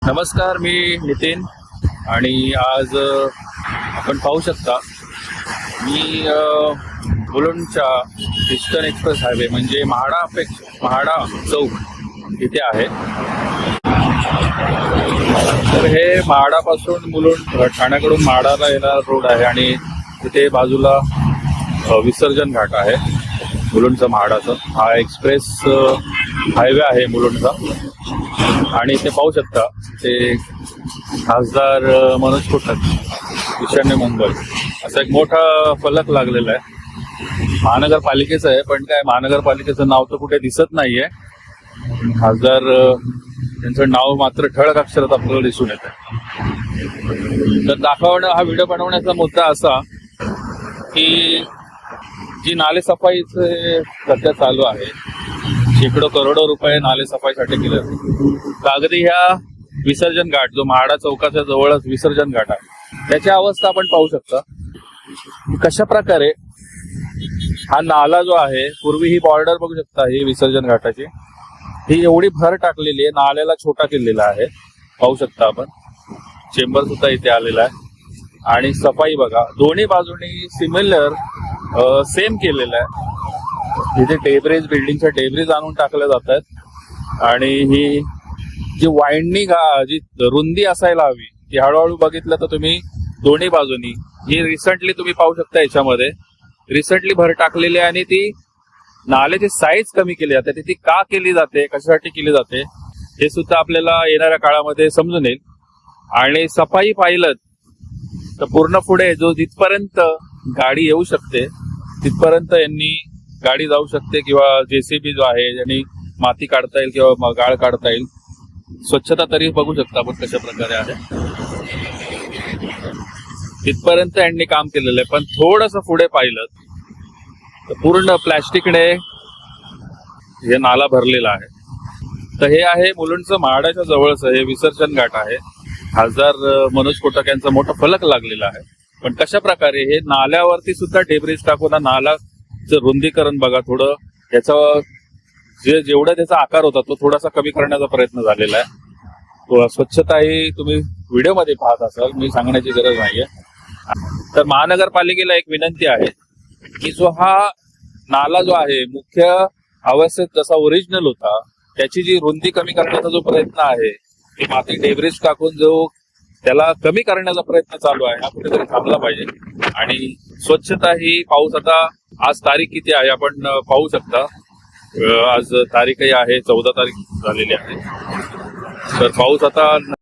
नमस्कार, मी नितीन आणि आज आपण पाहू शकता मी मुलुंडच्या ईस्टर्न एक्सप्रेस हायवे म्हणजे म्हाडा चौक इथे आहे. तर हे म्हाडापासून मुलुंड ठाण्याकडून म्हाडाला येणारा रोड आहे आणि तिथे बाजूला विसर्जन घाट आहे मुलुंडचा म्हाडाचा. हा एक्सप्रेस हायवे आहे मुलुंडचा आणि ते पाहू शकता ते खासदार मनोज कोटक ईशान्य मुंबई असा एक मोठा फलक लागलेला आहे. महानगरपालिकेचं आहे पण काय महानगरपालिकेचं नाव तर कुठे दिसत नाहीये. खासदार यांचं नाव मात्र ठळक अक्षरात आपल्याला दिसून येत आहे. तर हा व्हिडिओ बनवण्याचा मुद्दा असा की जी नालेसफाईचे सध्या चालू आहे, शेकडो करोडो रुपये नालेसफाईसाठी केले जाते. अगदी ह्या विसर्जन घाट जो म्हाडा चौकाच्या जवळच विसर्जन घाट आहे त्याची अवस्था आपण पाहू शकता. कशा प्रकारे हा नाला जो आहे, पूर्वी ही बॉर्डर बघू शकता ही विसर्जन घाटाची, ही एवढी भर टाकलेली आहे, नाल्याला छोटा केलेला आहे. पाहू शकता आपण चेंबर सुद्धा इथे आलेला आहे आणि सफाई बघा दोन्ही बाजूनी सिमिलर सेम केलेलं आहे. इथे डेब्रिज, बिल्डिंगच्या डेब्रिज आणून टाकल्या जात आहेत आणि ही जी वाइंडनिंग जी रुंदी असायला हवी ती हळूहळू बघितलं तर तुम्ही दोन्ही बाजूनी ही रिसेंटली तुम्ही पाहू शकता. याच्यामध्ये रिसेंटली भर टाकलेली आहे आणि ती नाल्याची साईज कमी केली जाते. ती का केली जाते, कशासाठी केली जाते हे सुद्धा आपल्याला येणाऱ्या काळामध्ये समजून येईल. आणि सफाई पाहिलं तर पूर्ण पुढे जो जिथपर्यंत गाडी येऊ शकते तिथपर्यंत यांनी गाडी जाऊ शकते किंवा जेसीबी जो आहे ज्यांनी माती काढता येईल किंवा गाळ काढता येईल. स्वच्छता तरी बघू शकता आपण कशा प्रकारे आहे, तिथपर्यंत यांनी काम केलेलं आहे. पण थोडंसं पुढे पाहिलं तर पूर्ण प्लॅस्टिकने हे नाला भरलेला आहे. तर हे आहे मुलुंडचं म्हाडाच्या जवळचं हे विसर्जन घाट आहे. खासदार मनोज कोटक यांचा मोठा फलक लागलेला आहे. पण कशा प्रकारे हे नाल्यावरती सुद्धा डेब्रिज टाकून नाल्याचं रुंदीकरण बघा, थोडं याचा जेवढा त्याचा आकार होता तो थोडासा कमी करण्याचा प्रयत्न झालेला आहे. स्वच्छता ही तुम्ही व्हिडिओमध्ये पाहत असाल, मी सांगण्याची गरज नाहीये. तर महानगरपालिकेला एक विनंती आहे की जो हा नाला जो आहे मुख्य अवस्थेत जसा ओरिजिनल होता त्याची जी रुंदी कमी करण्याचा जो प्रयत्न आहे, ती माती डेब्रिज टाकून जो त्याला कमी करण्याचा प्रयत्न चालू आहे, हा कुठेतरी थांबला पाहिजे. आणि स्वच्छता ही पाऊस आता आज तारीख किती आहे आपण पाहू शकता. आज तारीखही आहे 14 तारीख झालेली आहे. तर पाऊस आता